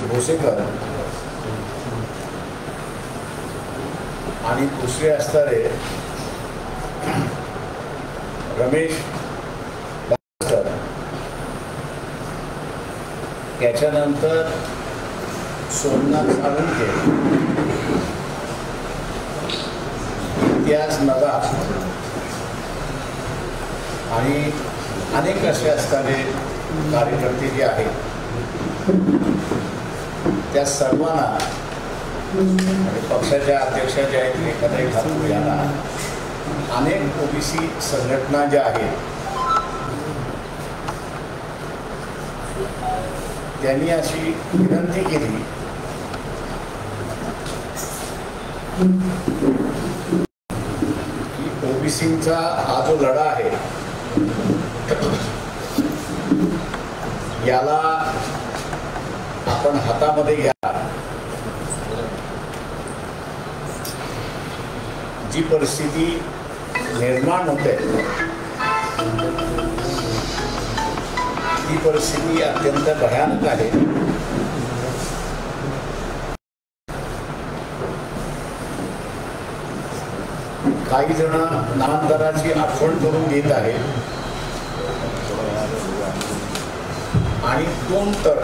भोसेकर आणि दुसरे असणारे रमेश बास्कर, त्याच्यानंतर सोमनाथ साळुंखे, इतिहास नगार आणि अनेक असे असणारे कार्यकर्ते जे आहेत त्या सर्वांना आणि पक्षाच्या अध्यक्षा ज्या आहेत रेखाताई ठाकूर यांना अनेक ओबीसी संघटना ज्या आहेत त्यांनी अशी विनंती केली की ओबीसींचा हा जो लढा आहे याला आपण हातामध्ये घ्या. जी परिस्थिती निर्माण होते ती परिस्थिती अत्यंत भयानक आहे. काही जण नामदाराची आठवण करून देत आहेत आणि दोन तर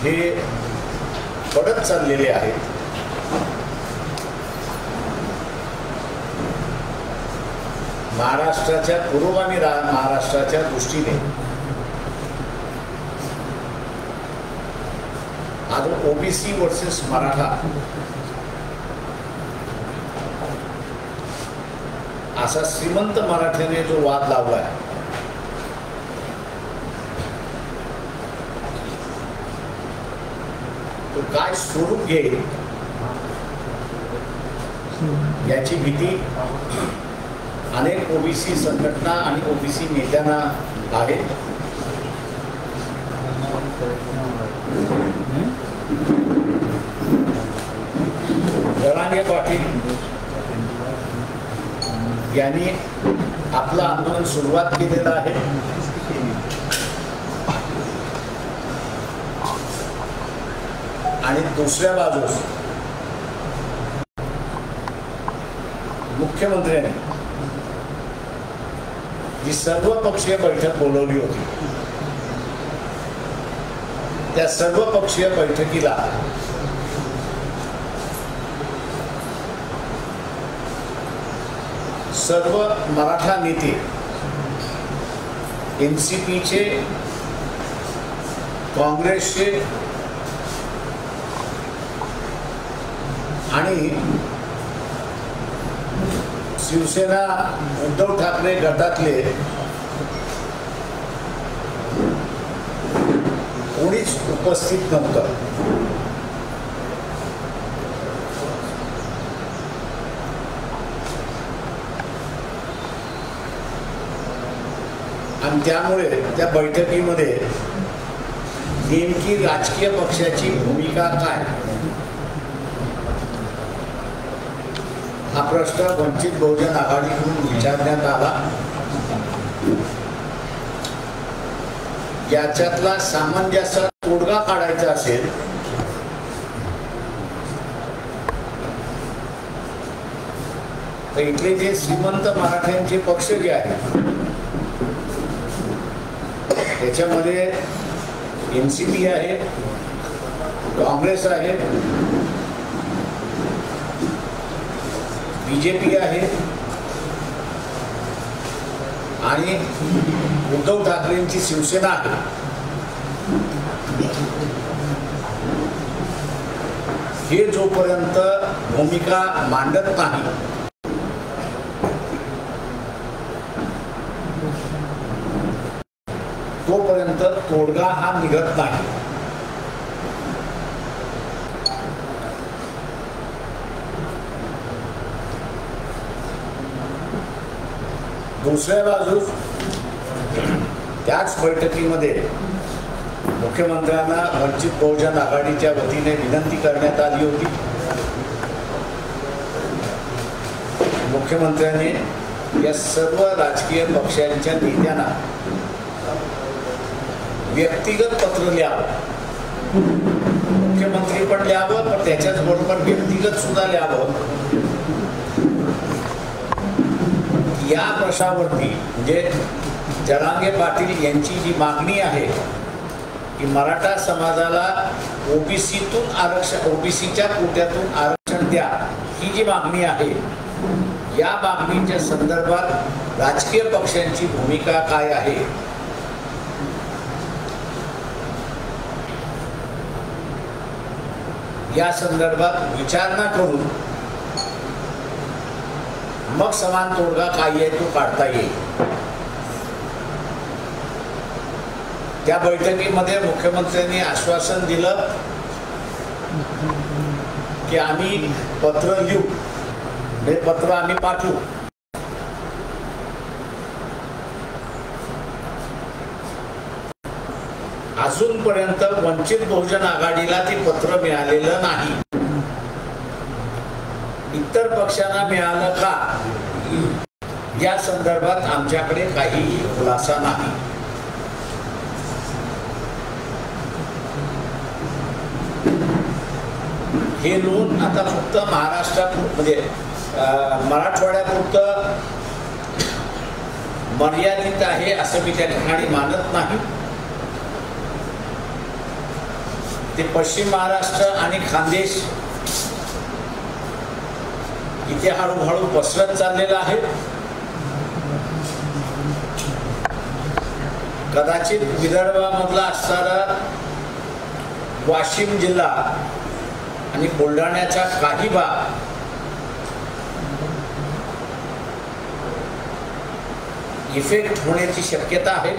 हे पडत चाललेले आहेत. महाराष्ट्राच्या पूर्व आणि महाराष्ट्राच्या दृष्टीने आज ओबीसी वर्सेस मराठा असा श्रीमंत मराठ्याने जो वाद लावलाय तो काय स्वरूप घेईल याची भीती अनेक ओबीसी संघटना आणि ओबीसी नेत्यांना आहे. जरांगे पाटील यांनी आपलं आंदोलन सुरुवात केलेलं आहे. आणि दुसऱ्या बाजूस मुख्यमंत्र्यांनी जी सर्वपक्षीय बैठक बोलवली होती त्या सर्वपक्षीय बैठकीला सर्व मराठा नेते, एनसीपीचे, काँग्रेसचे आणि शिवसेना उद्धव ठाकरे गटातले कोणीच उपस्थित नव्हतं. आणि त्यामुळे त्या बैठकीमध्ये नेमकी राजकीय पक्षाची भूमिका काय हा प्रश्न वंचित बहुजन आघाडीकडून विचारण्यात आला. याच्यातला सामंजस्य तोडगा काढायचा असेल तर इथले जे श्रीमंत मराठ्यांचे पक्ष जे आहेत त्याच्यामध्ये एनसीपी आहे, काँग्रेस आहे, बीजेपी आहे आणि उद्धव ठाकरेंची शिवसेना आहे. हे जोपर्यंत भूमिका मांडत नाही तोपर्यंत तोडगा हा निघत नाही. दुसऱ्या बाजूस त्याच बैठकीमध्ये मुख्यमंत्र्यांना वंचित बहुजन आघाडीच्या वतीने विनंती करण्यात आली होती. मुख्यमंत्र्यांनी या सर्व राजकीय पक्षांच्या नेत्यांना व्यक्तिगत पत्र लिहावं, मुख्यमंत्री पण लिहावं, पण त्याच्याच बरोबर व्यक्तिगत सुद्धा लिहावं. या प्रश्नावरती म्हणजे जरांगे पाटील यांची जी मागणी आहे की मराठा समाजाला ओबीसीतून आरक्षण, ओबीसीच्या कोट्यातून आरक्षण द्या, ही जी मागणी आहे, या मागणीच्या संदर्भात राजकीय पक्षांची भूमिका काय आहे, या संदर्भात विचारणा करून मग समान तोडगा काय आहे तो काढता येईल. त्या बैठकीमध्ये मुख्यमंत्र्यांनी आश्वासन दिलं की आम्ही पत्र लिहू, हे पत्र आम्ही पाठवू. अजूनपर्यंत वंचित बहुजन आघाडीला ते पत्र मिळालेलं नाही. इतर पक्षांना मिळालं का, या संदर्भात आमच्याकडे काही खुलासा नाही. हे लोन आता फक्त महाराष्ट्रात म्हणजे मराठवाड्यापुरतं मर्यादित आहे असं मी त्या ठिकाणी मानत नाही. ते पश्चिम महाराष्ट्र आणि खानदेश इथे हळूहळू पसरत चाललेलं आहे. कदाचित विदर्भामधला असणारा वाशिम जिल्हा आणि बुलढाण्याचा काही भाग इफेक्ट होण्याची शक्यता आहे.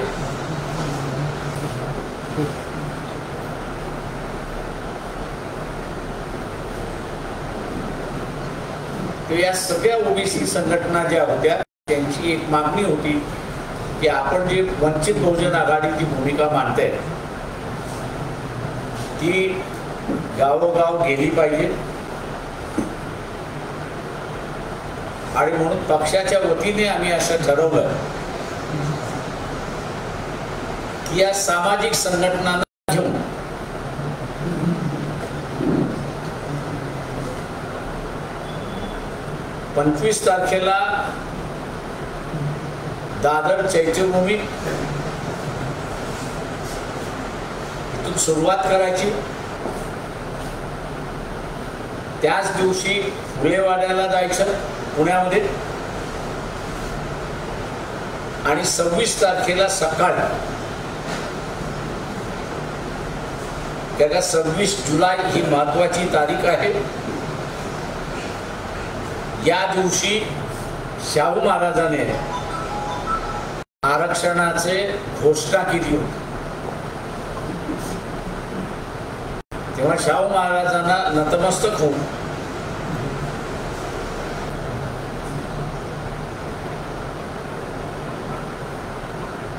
या सगळ्या ओबीसी संघटना ज्या होत्या त्यांची एक मागणी होती की आपण जे वंचित बहुजन आघाडीची भूमिका मांडते ती गावोगाव गेली पाहिजे. आणि म्हणून पक्षाच्या वतीने आम्ही असं ठरवलं की या सामाजिक संघटनांना घेऊन पंचवीस तारखेला दादर चैत्यभूमी इथून सुरुवात करायची. त्याच दिवशी फुलेवाड्याला जायचं पुण्यामध्ये आणि 26 तारखेला सकाळी, त्याला 26 जुलै ही महत्वाची तारीख आहे. या दिवशी शाहू महाराजांनी आरक्षणाचे घोषणा केली होती. तेव्हा शाहू महाराजांना नतमस्तक होऊन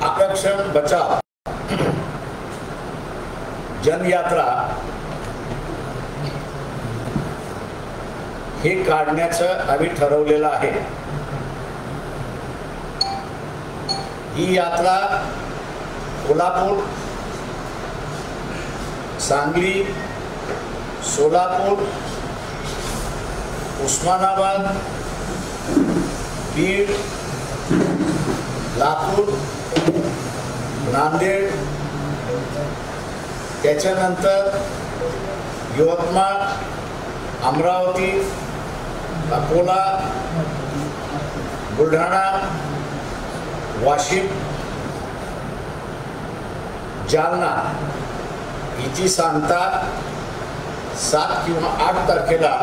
आरक्षण बचाव जनयात्रा हे काढण्याचं आम्ही ठरवलेलं आहे. ही यात्रा कोल्हापूर, सांगली, सोलापूर, उस्मानाबाद, बीड, लातूर, नांदेड, त्याच्यानंतर यवतमाळ, अमरावती, अकोला, बुलढाणा, वाशिम, जालना हिची सांगता 7 किंवा 8 तारखेला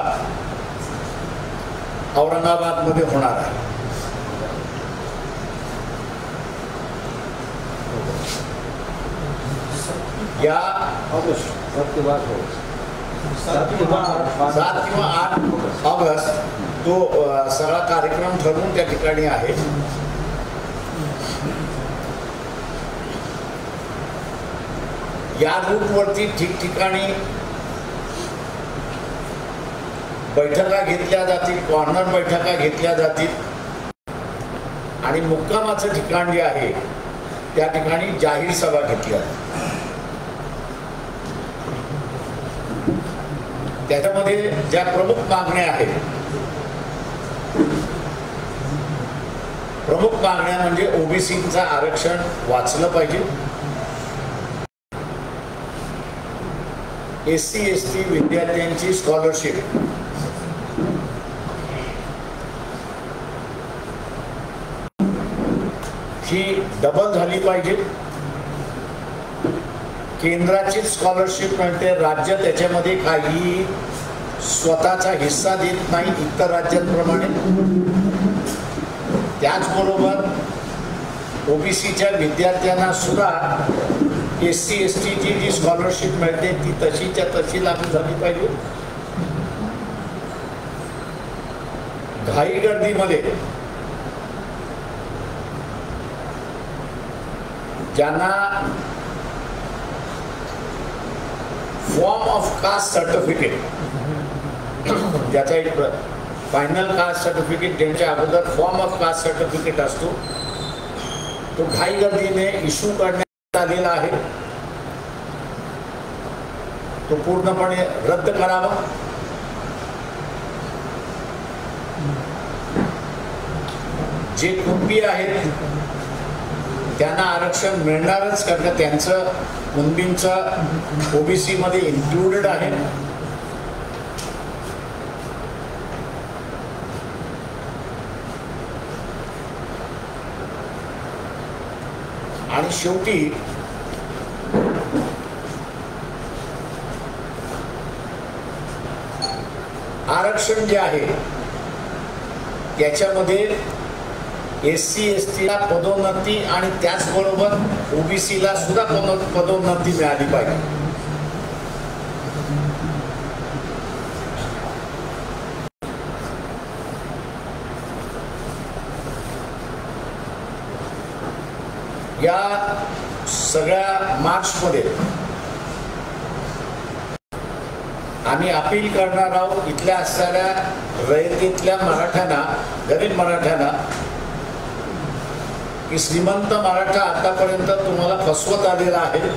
औरंगाबादमध्ये होणार आहे. या 7 किंवा 8 ऑगस्ट तो सगळा कार्यक्रम ठरवून त्या ठिकाणी आहे. या रूटवरती ठिकठिकाणी बैठका घेतल्या जातील, कॉर्नर बैठका घेतल्या जातील. आणि मुक्कामाचं ठिकाण जे आहे त्या ठिकाणी जाहीर सभा घेतल्या. त्याच्यामध्ये ज्या प्रमुख मागण्या आहेत, प्रमुख मागण्या म्हणजे ओबीसीचं आरक्षण वाचलं पाहिजे, एससी एसटी विद्यार्थ्यांची स्कॉलरशिप ही डबल झाली पाहिजे, केंद्राची स्कॉलरशिप मिळते, राज्य त्याच्यामध्ये काही स्वतःचा हिस्सा देत नाही इतर राज्यांप्रमाणे. त्याचबरोबर ओबीसीच्या विद्यार्थ्यांना सुद्धा एससी एसटीची जी स्कॉलरशिप मिळते ती तशीच्या तशी लागू झाली पाहिजे. घाई गर्दीमध्ये ज्यांना फॉर्म ऑफ कास्ट सर्टिफिकेट, ज्याचा एक फायनल कास्ट सर्टिफिकेट ज्यांच्या अगोदर फॉर्म ऑफ कास्ट सर्टिफिकेट असतो, तो घाई गर्दीने इश्यू करण्यात आलेला आहे, तो पूर्णपणे रद्द करावा. जे कुणबी आहेत त्यांना आरक्षण मिळणारच, कारण त्यांचं कुणबींचं ओबीसी मध्ये इन्क्लुडेड आहे. आणि शेवटी आरक्षण जे आहे त्याच्यामध्ये एससी एसटीला पदोन्नती आणि त्याचबरोबर ओबीसीला सुद्धा पदोन्नती मिळाली पाहिजे. या सगळ्या मार्चमध्ये आम्ही अपील करणार आहोत इथल्या असणाऱ्या रयतेतल्या मराठ्यांना, गरीब मराठ्यांना, की श्रीमंत मराठा आतापर्यंत तुम्हाला फसवत आलेला आहे.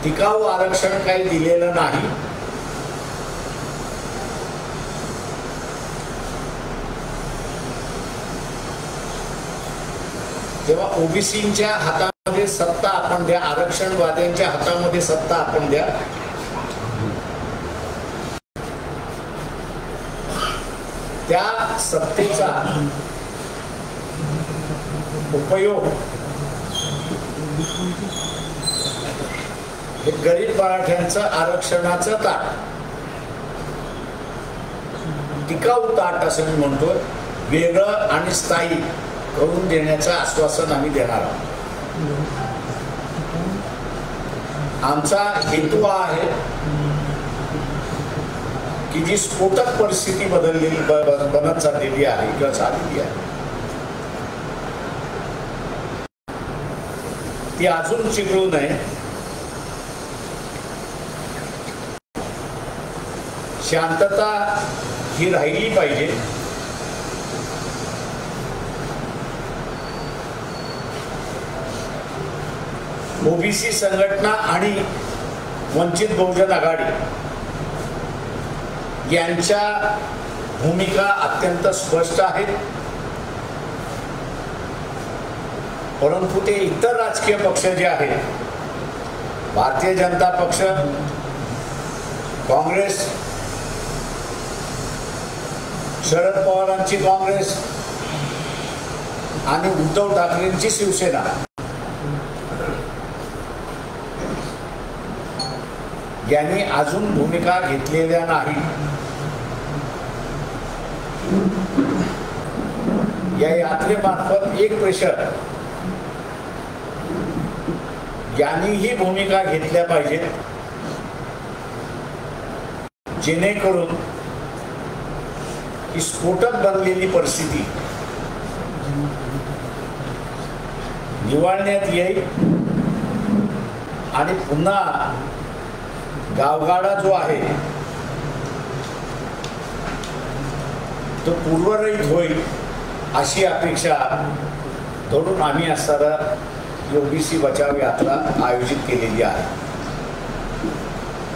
टिकाऊ आरक्षण काही दिलेलं नाही. तेव्हा ओबीसीच्या हातामध्ये सत्ता आपण द्या, आरक्षणवाद्यांच्या हातामध्ये सत्ता आपण द्या. त्या सत्तेचा उपयोग हे गरीब मराठ्यांचं आरक्षणाचं ताट, टिकाऊ ताट असं मी म्हणतो, वेगळं आणि स्थायी करून देण्याचं आश्वासन आम्ही देणार आहोत. आमचा हेतू हा आहे की जी स्फोटक परिस्थिती बनत चाललेली आहे किंवा झालेली आहे ती अजून चिघळू नये. शांतता ही राहिली पाहिजे. ओबीसी संघटना आणि वंचित बहुजन आघाडी यांच्या भूमिका अत्यंत स्पष्ट आहेत, परंतु ते इतर राजकीय पक्ष जे आहेत, भारतीय जनता पक्ष, काँग्रेस, शरद पवारांची काँग्रेस आणि उद्धव ठाकरेंची शिवसेना यांनी अजून भूमिका घेतलेल्या नाही. या यात्रेमार्फत एक प्रेशर यांनी ही भूमिका घेतल्या पाहिजेत, जेणेकरून ही स्फोटक बनलेली परिस्थिती निवळण्यात येईल आणि पुन्हा गावगाडा जो आहे तो पूर्वरहित होईल अशी अपेक्षा धरून आम्ही असताना ओबीसी बचाव यात्रा आयोजित केलेली आहे.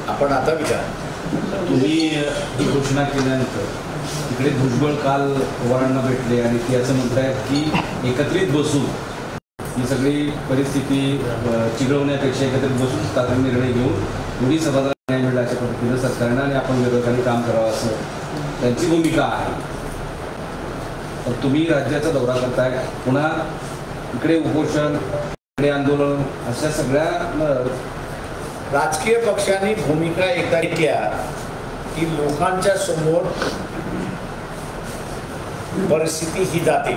आपण आता विचार. तुम्ही ही घोषणा केल्यानंतर तिकडे भुजबळ काल पवारांना भेटले आणि ते असं म्हणतायत की एकत्रित बसून ही सगळी परिस्थिती चिघळवण्यापेक्षा एकत्रित बसून तात्काळ निर्णय घेऊन दोन्ही सभागृहाला न्याय मिळाला अशा पद्धतीनं सरकारनं आणि आपण विरोधकांनी काम करावं असं त्यांची भूमिका आहे. तर तुम्ही राज्याचा दौरा करताय, पुन्हा इकडे उपोषण, इकडे आंदोलन, अशा सगळ्या राजकीय पक्षांनी भूमिका एकदा घेतल्या की लोकांच्या समोर परिस्थिती ही जाते.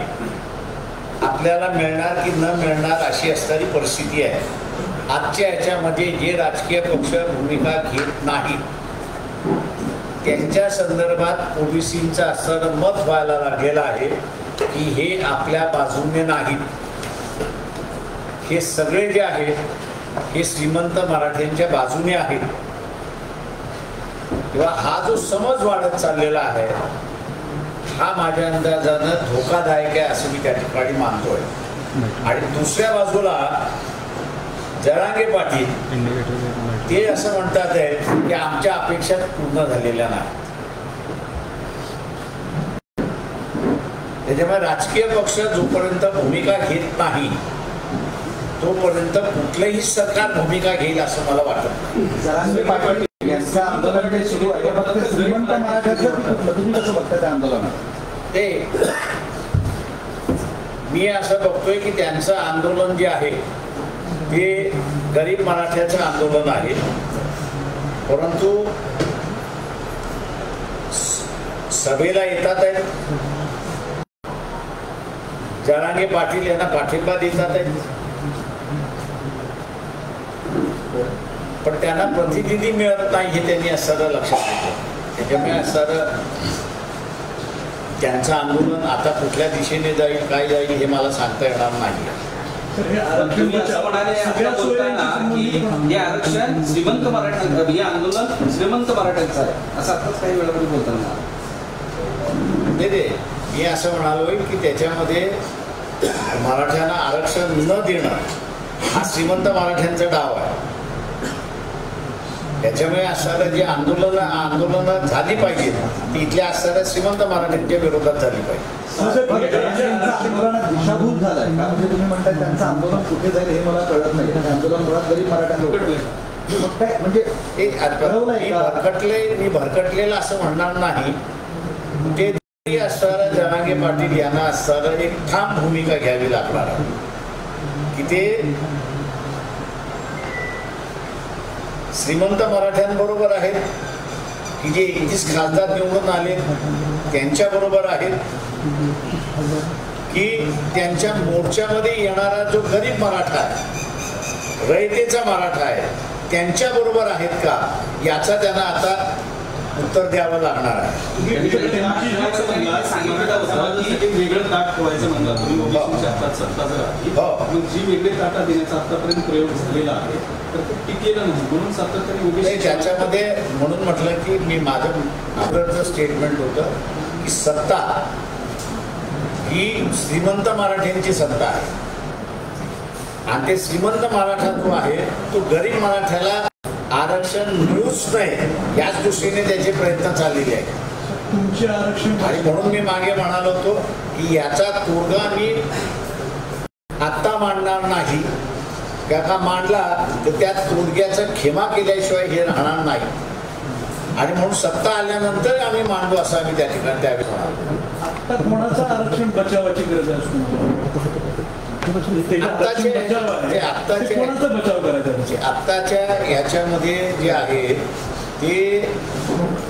आपल्याला मिळणार की न मिळणार अशी असणारी परिस्थिती आहे. आजच्या याच्यामध्ये जे राजकीय पक्ष भूमिका घेत नाहीत त्यांच्या संदर्भात ओबीसींचं असं मत व्हायला लागलेलं आहे की हे आपल्या बाजूने नाहीत. हे सगळे जे आहेत हे श्रीमंत मराठ्यांच्या बाजूने आहेत. किंवा हा जो समज वाढत चाललेला आहे हा माझ्या अंदाजानं धोकादायक आहे असं मी त्या ठिकाणी मानतोय. आणि दुसऱ्या बाजूला जरांगे पाटील ते असं म्हणतात आहे की आमच्या अपेक्षा पूर्ण झालेल्या नाही. त्याच्यामुळे राजकीय पक्ष जोपर्यंत भूमिका घेत नाही तोपर्यंत कुठलंही सरकार भूमिका घेईल असं मला वाटत नाही. जरांगे पाटील यांचं आंदोलन जे सुरू आहे फक्त श्रीमंत मराठ्याचं तुम्ही कसं बघता त्या आंदोलनात? ते मी असं बघतोय की त्यांचं आंदोलन जे आहे ते गरीब मराठ्याचं आंदोलन आहे. परंतु सभेला येतात आहेत, जरांगे पाटील यांना पाठिंबा देतात आहेत, पण त्यांना प्रतिनिधी मिळत नाही हे त्यांनी असं लक्षात घेतलं. त्याच्यामुळे असं त्यांचं आंदोलन आता कुठल्या दिशेने जाईल काय जाईल हे मला सांगता येणार नाही. तुम्ही असं म्हणाले की हे आरक्षण श्रीमंत मराठ्यांचं, हे आंदोलन श्रीमंत मराठ्यांचं आहे असं आताच काही वेळा बोलताना नाही. मी असं म्हणालोय की त्याच्यामध्ये मराठ्यांना आरक्षण न देणं हा श्रीमंत मराठ्यांचा डाव आहे. त्याच्यामुळे असणारं जे आंदोलन झाली पाहिजे ती इथल्या असणाऱ्या श्रीमंत मराठ्यांच्या विरोधात झाली पाहिजे. दिशाभूत झालाय का? म्हणजे तुम्ही म्हणताय त्यांचं आंदोलन कुठे जाईल हे मला कळत नाही. आंदोलन मुळात गरीब मराठ्यांना म्हणजे मी भरकटलेलं असं म्हणणार नाही. ते असणारं जरांगे पाटील यांना असणारं एक ठाम भूमिका घ्यावी लागणार आहे की ते श्रीमंत मराठ्यांबरोबर आहेत की जे 31 खासदार निवडून आले त्यांच्याबरोबर आहेत की त्यांच्या मोर्चामध्ये येणारा जो गरीब मराठा आहे, रयतेचा मराठा आहे, त्यांच्याबरोबर आहेत का याचा त्यांना आता उत्तर द्यावं लागणार आहे. वेगळं ताट ठेवायचं म्हणलं तुम्ही ओबीसीच्या सत्ता जर जी वेगळे ताटा देण्याचा आतापर्यंत प्रयोग झालेला आहे तर ते टिकेलं नाही म्हणून सातत्याने ओबीसी त्याच्यामध्ये म्हणून म्हटलं की मी माझं अगोदरचं स्टेटमेंट होतं की सत्ता ही श्रीमंत मराठ्यांची सत्ता आहे आणि ते श्रीमंत मराठा जो आहे तो गरीब मराठ्याला आरक्षण मिळूच नाही याच दृष्टीने त्याचे प्रयत्न चाललेले आहेत. आणि म्हणून मी मागे म्हणालो होतो की याचा तोडगा मी आत्ता मांडणार नाही. का मांडला तर त्या तोडग्याचा खेमा केल्याशिवाय हे राहणार नाही. आणि म्हणून सत्ता आल्यानंतर आम्ही मांडू असं आम्ही त्या ठिकाणी त्यावेळेस म्हणालो. आता कोणाचं आरक्षण बचावाची गरज असतो? आत्ताच्या याच्यामध्ये जे आहे ते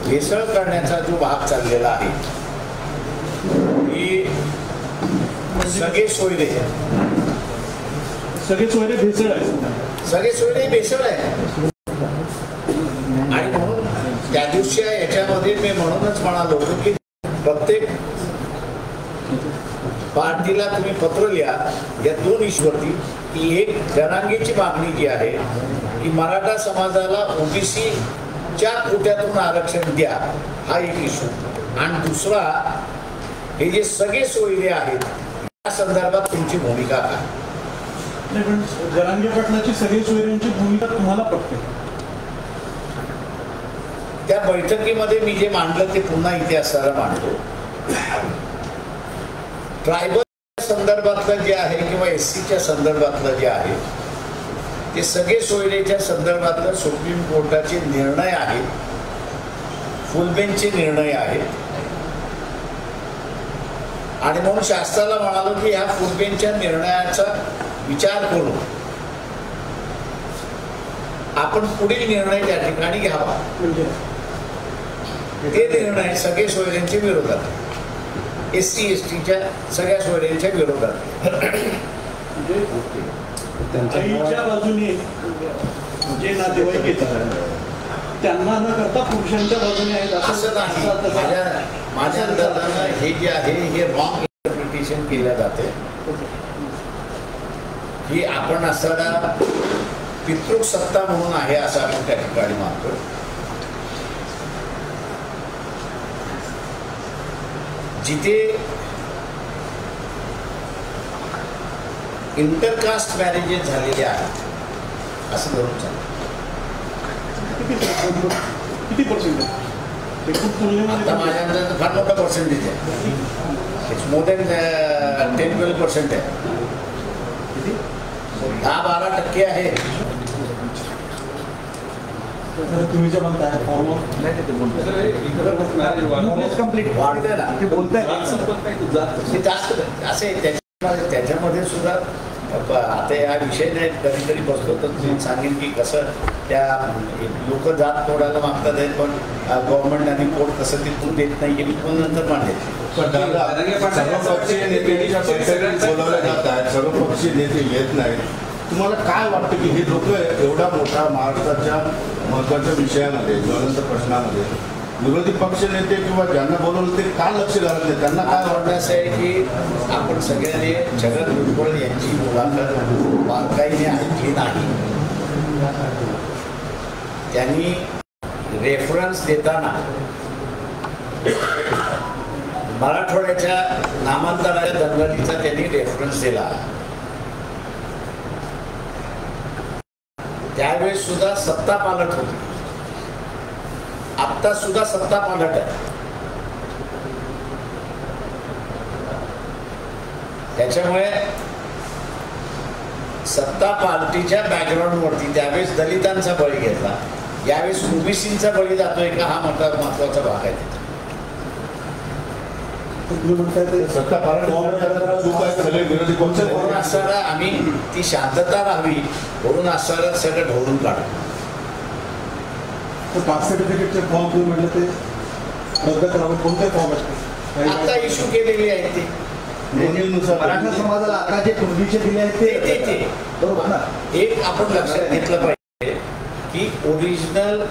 भेसळ करण्याचा जो भाग चाललेला आहे की सगळे सोयरे भेसळ आहे, सगळे सोयरे भेसळ आहे. आणि म्हणून त्या दिवशी याच्यामध्ये मी म्हणूनच म्हणालो होतो की प्रत्येक पार्टीला तुम्ही पत्र लिहा या दोन इश्यूवरती की एक जरांगेची मागणी जी आहे की मराठा समाजाला ओबीसीच्या कोट्यातून आरक्षण द्या हा एक इश्यू आणि दुसरा हे जे सगळे सोयरे आहेत या संदर्भात तुमची भूमिका काय? नाही, पण जरांगे पाटलाची सगळी सोयऱ्यांची भूमिका तुम्हाला पटते? त्या बैठकीमध्ये मी जे मांडलं ते पुन्हा इतिहासाला मांडतो. ट्रायबल संदर्भातलं जे आहे किंवा SCच्या संदर्भातलं जे आहे ते सगळे सोयरेच्या संदर्भातलं सुप्रीम कोर्टाचे निर्णय आहेत, फुल बेंचचे निर्णय आहेत. आणि म्हणून शास्त्राला म्हणालो की ह्या फुल बेंचच्या निर्णयाचा विचार करून आपण पुढील निर्णय त्या ठिकाणी घ्यावा. म्हणजे ते निर्णय सगळे सोयऱ्यांच्या विरोधात, SC STच्या सगळ्या सोयऱ्यांच्या विरोधात. म्हणजे आईच्या बाजूने जे नातेवाईक येतात त्यांना न करता पुरुषांच्या बाजूने आहेत असं नाही. माझ्या अंदाजानं हे जे आहे हे रॉंग इंटरप्रिटेशन केलं जाते की आपण असताना पितृक सत्ता म्हणून आहे असं आपण त्या ठिकाणी मानतो. जिथे इंटरकास्ट मॅरेजेस झालेले आहेत असं धरून चालतं. किती पर्सेंट आहे ते? खूप आता तुलनेमध्ये माझ्या अंदाजानं फार मोठा पर्सेंटेज आहे. इट्स मोर दॅन 10-12% आहे. 10-12% आहे. तुम्ही जे म्हणताय फॉर्म कम्प्लीट वाढतंय ना ते बोलताय ते जास्त असे त्याच्यामध्ये सुद्धा आता हा विषय नाही कधीतरी बसलो तर मी सांगेन की कसं त्या लोक जात तोडायला मागतात आहेत पण गव्हर्नमेंट आणि कोर्ट कसं तिथून देत नाही हे पण नंतर मांडेल. सर्वपक्षीय नेते बोलवले जात आहेत, सर्वपक्षीय नेते येत नाहीत. तुम्हाला काय वाटतं की हे लोक एवढा मोठा महाराष्ट्राच्या महत्वाच्या विषयामध्ये ज्वलंत प्रश्नामध्ये विरोधी पक्ष नेते किंवा ज्यांना बोलवलं ते का लक्ष घालत नाही? त्यांना काय वाटतं असं आहे की आपण सगळ्यांनी छगन भुजबळ यांची मुलाखत बारकाईने ऐकली नाही. त्यांनी रेफरन्स देताना मराठवाड्याच्या नामांतराच्या दंगलीचा त्यांनी रेफरन्स दिला. त्यावेळेस सुद्धा सत्ता पालट होती, आता सुद्धा सत्ता पालट आहे. त्याच्यामुळे सत्ता पार्टीच्या बॅकग्राऊंडवरती त्यावेळेस दलितांचा बळी घेतला, यावेळेस ओबीसींचा बळी जातोय का हा महत्वाचा भाग आहे. तुम्ही म्हणताय ते सत्ता सगळे विरोधी पक्ष म्हणून असताना आम्ही ती शांतता राहावी म्हणून असताना सगळं ढवळून काढू. कास्ट सर्टिफिकेटचे फॉर्म तुम्ही म्हटलं ते रद्द करावं, कोणते फॉर्म असते आता इश्यू केलेली आहेत ते नोंदणीनुसार मराठा समाजाला आता जे पूर्वीचे दिले आहेत ते बरोबर ना. एक आपण लक्षात घेतलं पाहिजे की ओरिजिनल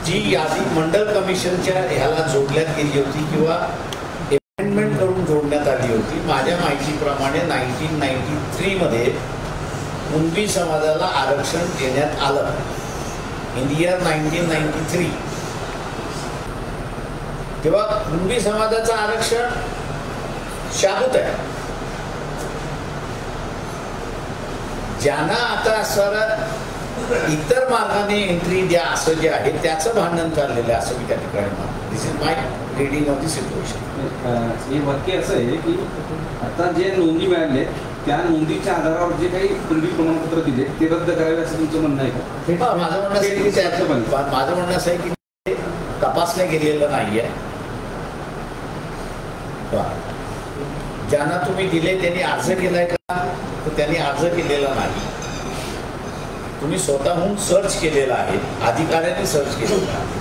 जी यादी मंडल कमिशनच्या ह्याला जोडण्यात गेली होती किंवा अमेंडमेंट करून जोडण्यात आली होती, माझ्या माहितीप्रमाणे 1993 मध्ये कुणबी समाजाला आरक्षण देण्यात आलं. इन इयर 1993 तेव्हा कुणबी समाजाचं आरक्षण शाबूत आहे. ज्यांना आता असणारा इतर मार्गाने एंट्री द्या असं जे आहे त्याचं भांडण चाललेलं आहे असं मी त्या ठिकाणी म्हणतो. This is my reading of the situation. हे वाक्य असं आहे की आता जे नोंदी मिळाले त्या नोंदीच्या आधारावर जे काही पूर्वी प्रमाणपत्र दिले ते रद्द करावे असं तुमचं म्हणणं आहे का? माझं म्हणणं असं आहे की माझं म्हणणं असं आहे की ते तपासलं गेलेलं नाहीये. ज्यांना तुम्ही दिले त्यांनी अर्ज केलाय का? तर त्यांनी अर्ज केलेला नाही. तुम्ही स्वतःहून सर्च केलेला आहे, अधिकाऱ्यांनी सर्च केलेला आहे.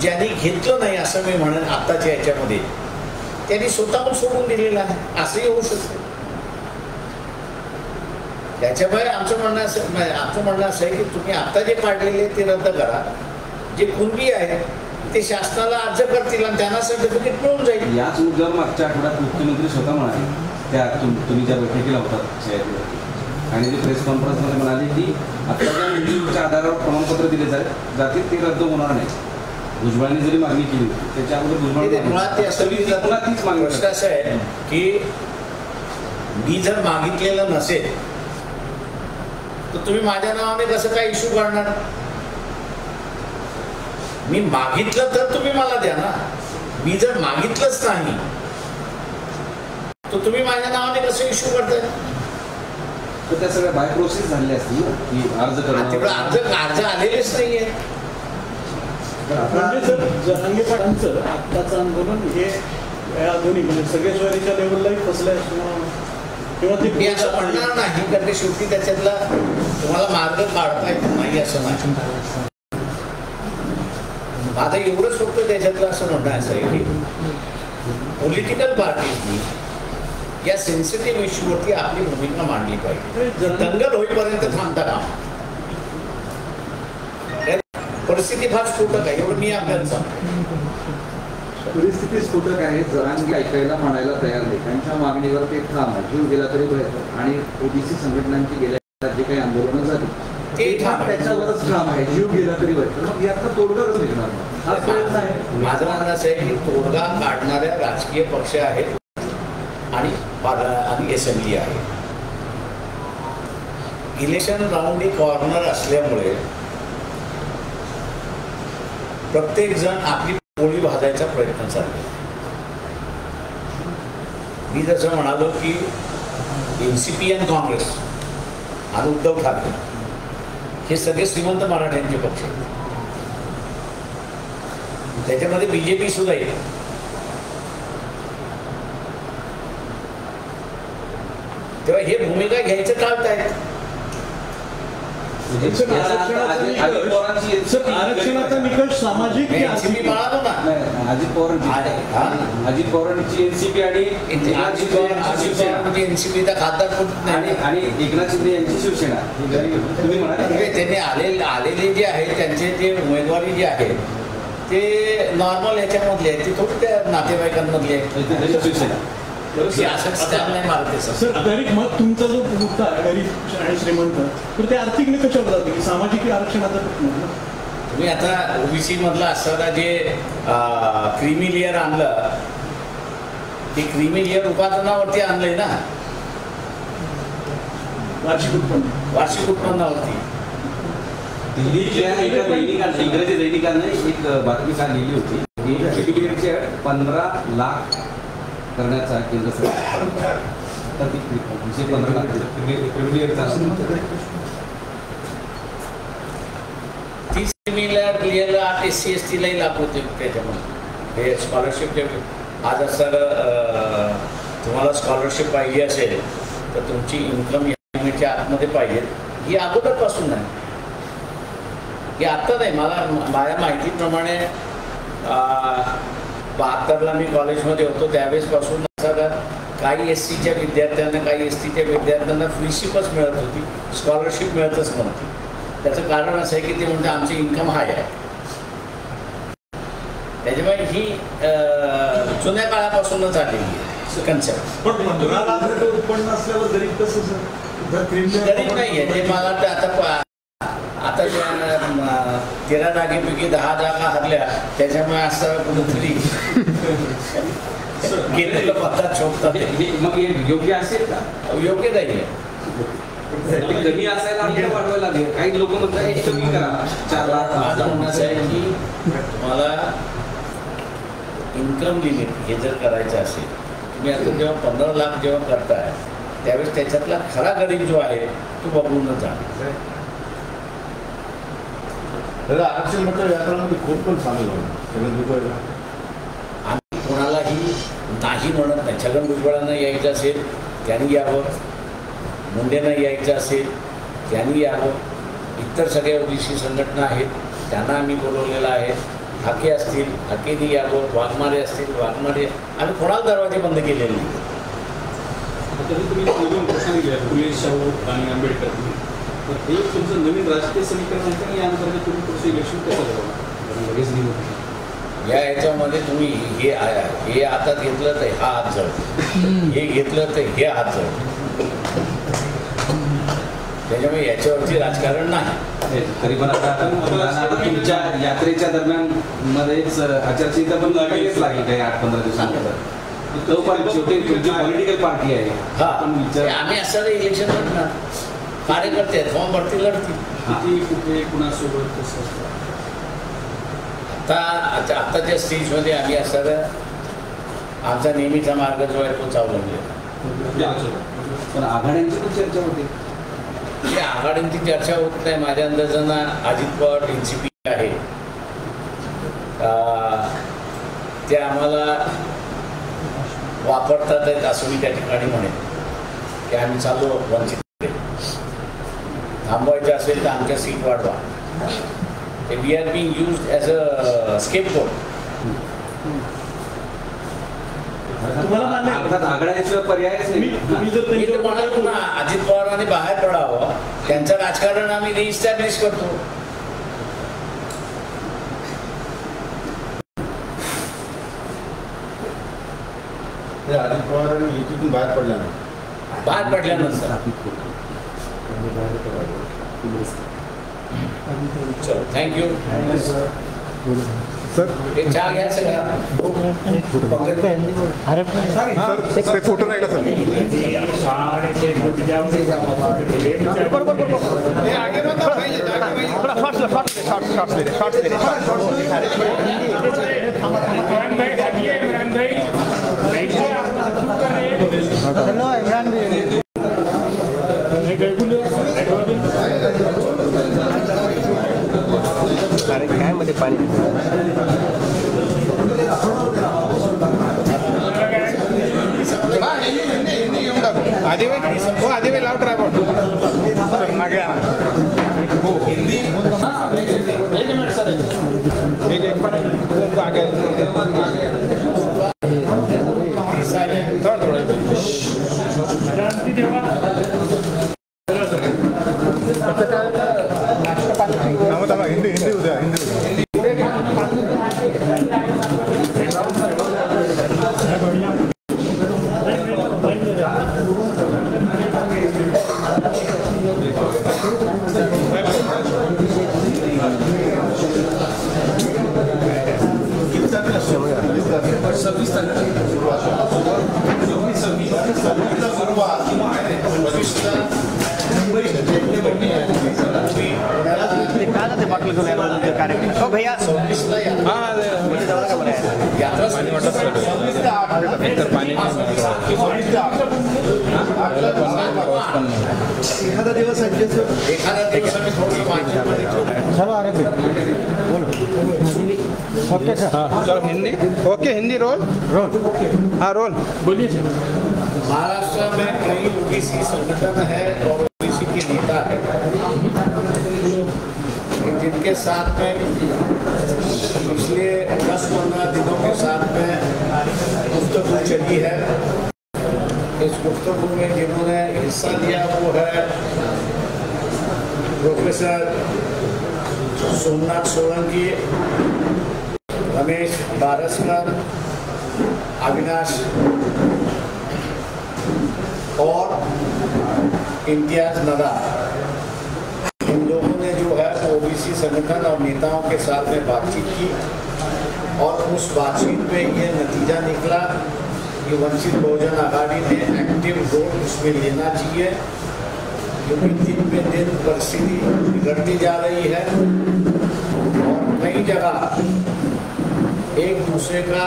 ज्यांनी घेतलं नाही असं मी म्हणेन आत्ताच्या याच्यामध्ये त्यांनी स्वतःहून सोडून दिलेलं आहे असंही होऊ शकतं. त्याच्यामुळे आमचं म्हणणं असं आहे की तुम्ही आता जे काढलेले ते रद्द करा. जे कुणबी आहे ते शासनाला अर्ज करतील आणि त्यांना सर्टिफिकेट मिळून जाईल. याच मुद्द्यावर मागच्या आठवड्यात मुख्यमंत्री स्वतः म्हणाले त्या तुम्ही ज्या बैठकीला होतात आणि जे प्रेस कॉन्फरन्समध्ये म्हणाले की आत्ताच्या नोंदणीच्या आधारावर प्रमाणपत्र दिले जातील ते रद्द होणार नाही. भुजबळांनी जरी मागणी केली त्याच्या अगोदर भुजबळ मुळात ते असं पुन्हा तीच मागणी प्रश्न असं आहे की मी जर मागितलेलं नसेल तर तुम्ही माझ्या नावाने कसं काय इश्यू करणार? मी मागितलं तर तुम्ही मला द्या ना. मी जर मागितलंच नाही तर तुम्ही माझ्या नावाने कसं इश्यू करताय? तर त्या सगळ्या बाय प्रोसेस झालेल्या असतील की अर्ज तेवढं करणं. अर्ज आलेलेच नाहीये. म्हणजे सर जरांगे पाटलांचं आत्ताचं आंदोलन हे या दोन्ही म्हणजे सगळे स्वारीच्या लेवललाही फसलंय किंवा ते मी असं म्हणणार नाही कारण ते शेवटी त्याच्यातला तुम्हाला मार्ग काढता येत नाही असं नाही. आता एवढंच फक्त त्याच्यातलं असं म्हणणं असं आहे की पॉलिटिकल पार्टीजनी या सेन्सिटिव्ह इश्यूवरती आपली भूमिका मांडली पाहिजे. दंगल होईपर्यंत थांबता कामा. परिस्थिती फार स्फोटक आहे एवढं मी आपल्याला सांगतो. परिस्थिती स्फोटक आहे. जरांगे ऐकायला म्हणायला तयार नाही. त्यांच्या मागणीवर ते ठाम आहे. जीव गेला तरी भयतो. आणि ओबीसी संघटनांची गेल्या जे काही आंदोलनं झाली ते ठाम त्याच्यावरच ठाम आहे. जीव गेला तरी भयतो. मग यातला तोडगा कसं निघणार? हा प्रयत्न आहे. माझं म्हणणं असं आहे की तोडगा काढणाऱ्या राजकीय पक्ष आहेत आणि असेंब्ली आहे. इलेक्शन राऊंड ही कॉर्नर असल्यामुळे प्रत्येक जण आपली पोळी भाजायचा प्रयत्न चालला. मी जसं म्हणालो की एनसीपी आणि काँग्रेस आणि उद्धव ठाकरे हे सगळे श्रीमंत मराठ्यांचे पक्ष आहेत. त्याच्यामध्ये बीजेपी सुद्धा येते. तेव्हा हे भूमिका घ्यायचं टाळतायत. आरक्षणाचा निकष सामाजिक एनसीपी बाळालो ना. अजित पवारांची एनसीपी आणि एनसीपीचा खासदार पण नाही आणि एकनाथ शिंदे यांची शिवसेना. तुम्ही म्हणाले त्यांनी आलेले जे आहेत त्यांचे जे उमेदवारी जे आहे ते नॉर्मल ह्याच्यामधले आहेत. ते थोडी त्या नातेवाईकांमधले आहेत. शिवसेना नाही मारते सर. गरीब मग तुमचा जो मुद्दा आहे गरीब आणि श्रीमंत तर ते आर्थिक निकषावर जाते की सामाजिक आरक्षणाचा तुम्ही आता ओबीसी मधला असताना जे क्रीमी लेअर आणलं ते क्रीमी लेअर उत्पादनावरती आणलंय ना. वार्षिक उत्पन्नावरती. दिल्लीच्या एका इंग्रजी दैनिकाने एक बातमी काल लिहिली होती की 15 लाख करण्याचा केंद्र सरकार 15 लाख क्लिअर 8 SC ST लाभ होते त्याच्यामध्ये. हे स्कॉलरशिप जे आज असं तुम्हाला स्कॉलरशिप पाहिजे असेल तर तुमची इन्कम या आतमध्ये पाहिजे. ही अगोदरपासून नाही. ही आत्ता नाही. माझ्या माहितीप्रमाणे 72ला मी कॉलेजमध्ये होतो त्यावेळेसपासून असं काही SCच्या विद्यार्थ्यांना काही STच्या विद्यार्थ्यांना फ्रीशिपच मिळत होती. स्कॉलरशिप मिळतच नव्हती. त्याचं कारण असं आहे की ते म्हणजे आमची इन्कम हाय आहे. त्याच्यामुळे ही जुन्या काळापासूनच आलेली आहे कन्सेप्ट. पण 15 लाख उत्पन्न असल्यावर गरीब कसं गरीब नाही आहे. ते मला वाटतं आता 13 जागेपैकी 10 जागा हरल्या त्याच्यामुळे असं कुठेतरी गेलेलं पत्ता शोधतात. मग योग्य असेल का? योग्य नाही आहे. कमी असायला आपल्याला वाढवायला लागेल. काही लोक म्हणतात हे कमी करा 4 लाख. माझं म्हणणं असं आहे की तुम्हाला इन्कम लिमिट हे जर करायचं असेल तुम्ही आता जेव्हा 15 लाख जेव्हा करताय त्यावेळेस त्याच्यातला खरा गरीब जो आहे तो बघूनच जा. आरक्षण म्हटलं व्याकरणामध्ये खूप पण सामील होईल. आम्ही कोणालाही नाही म्हणत नाही. छगन भुजबळांना यायचं असेल त्यांनी यावं. मुंडेंना यायचं असेल त्यांनी यावं. इतर सगळ्या ओबीसी संघटना आहेत त्यांना आम्ही बोलवलेलं आहे. हाके असतील हाकेनी यावं. वाघमारे असतील वाघमारे. आम्ही कोणाला दरवाजे बंद केलेले नाही. तरी तुम्ही दोन प्रश्न दिले फुले शाहू आणि आंबेडकर. तर हे तुमचं नवीन राजकीय समीकरण आहे आणि या अंतर्गत तुम्ही पुढचं इलेक्शन कसं करणार? लगेच निवडून या ह्याच्यामध्ये तुम्ही हे हातात घेतलं तर हा हात जळ. हे घेतलं तर हे हात जळ. त्याच्यामुळे याच्यावरती राजकारण नाही. तरी पण आता तुमच्या यात्रेच्या दरम्यान मध्येच आचारसंहिता पण लागायलाच लागली काही 8-15 दिवसानंतर. तो पण शेवटी तुमची पॉलिटिकल पार्टी आहे. हा पण विचार आम्ही असं इलेक्शन लढणार, कार्यकर्ते आहेत, फॉर्म भरतील, लढतील. किती कुठे कुणासोबत कसं असतं? आत्ताच्या स्टेजमध्ये आम्ही असं आमचा नेहमीचा मार्ग जो आहे तो अवलंबलेला. पण आघाड्यांची पण चर्चा होते. ही आघाडींची चर्चा होत नाही. माझ्या अंदाजानं अजित पवार एनसीपी आहे, ते आम्हाला वापरतात आहेत असं मी त्या ठिकाणी म्हणेन की आम्ही चालू वंचित थांबवायचं असेल तर आमच्या सीट वाढवा. We are being use as a scapegoat. तुम्हाला मान्य आहे? अर्थात आघाड्याशिवाय पर्यायच नाही. तुम्ही जर मी तर त्यांच्यावर म्हणालो ना, अजित पवारांनी बाहेर पडावं, त्यांचं राजकारण आम्ही रिइस्टॅब्लिश करतो. ते अजित पवारांनी युतीतून बाहेर पडल्या नाही. बाहेर पडल्यानंतर चलो थँक्यू. एक चहा घ्या सगळ्या. फोटो राहिला सर. काय मध्ये पाणी आधी हो आधी वे लाव ट्रायपॉड मागे हिंदी हिंदी उद्या हिंदी कार्यक्रम भैया एखादा दिवस आम्ही थोडंसं वाचन चलो अरे बोलो ओके सर चलो हिंदी ओके हिंदी रोल हाँ रोल बोलिए. महाराष्ट्र में कई ओबीसी संगठन है और ओबीसी के नेता है जिनके साथ में पिछले 10-15 दिनों के साथ में गुफ्तगू चली है. इस गुफ्तगू में जिन्होंने हिस्सा लिया वो है प्रोफेसर सोमनाथ सोलंकी, रमेश बारसकर, अविनाश और इम्तियाज नदार. इन लोगों ने जो है ओबीसी संगठन और नेताओं के साथ में बातचीत की और उस बातचीत में ये नतीजा निकला कि वंचित बहुजन आघाड़ी ने एक्टिव रोल उसमें लेना चाहिए, क्योंकि दिन पे दिन परिस्थिति बिगड़ती जा रही है और कई जगह एक दूसरे का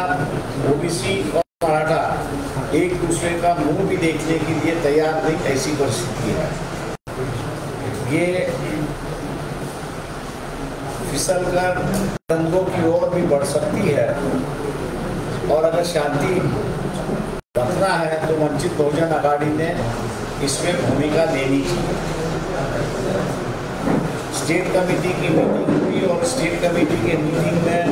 ओबीसी और मराठा एक दूसरे का मुंह भी देखने के लिए तैयार नहीं, ऐसी परिस्थिति है. ये फिसल कर दंगों की ओर भी बढ़ सकती है और अगर शांति रखना है तो वंचित बहुजन आघाड़ी ने इसमें भूमिका लेनी चाहिए. स्टेट कमेटी की मीटिंग हुई और स्टेट कमेटी के मीटिंग में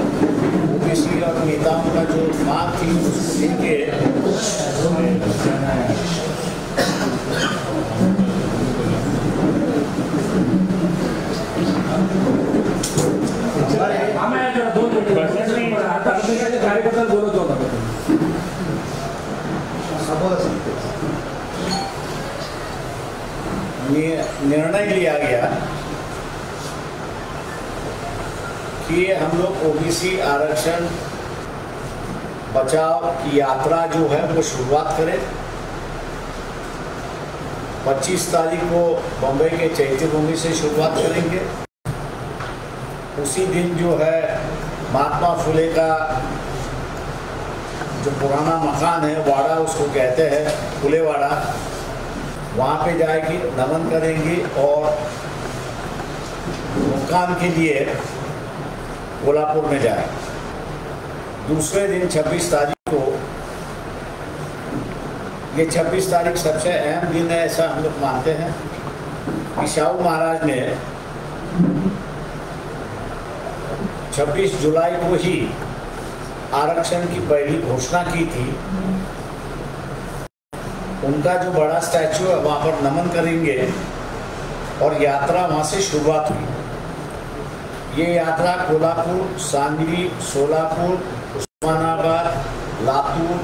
ओबीसी और नेताओं का जो मांग थी उसको लेके कार्यकर्ता बोलत होता निर्णय लिया गया कि हम लोग ओबीसी आरक्षण बचाव की यात्रा जो है वो शुरुआत करें। 25 तारीख को बम्बई के चैत्य भूमि से शुरुआत करेंगे। उसी दिन जो है महात्मा फुले का जो पुराना मकान है, वाड़ा उसको कहते हैं, फुलेवाड़ा, वहाँ पे जाएगी, नमन करेंगी और मुक्काम के लिए कोल्हापुर में जाए। दूसरे दिन 26 तारीख को, ये 26 तारीख सबसे अहम दिन है ऐसा हम लोग मानते हैं कि शाहू महाराज ने 26 जुलाई को ही आरक्षण की पहली घोषणा की थी। उनका जो बड़ा स्टैचू है वहाँ पर नमन करेंगे और यात्रा वहाँ से शुरुआत हुई। ये यात्रा कोल्हापुर, सांगली, सोलापुर, उस्मानाबाद, लातूर,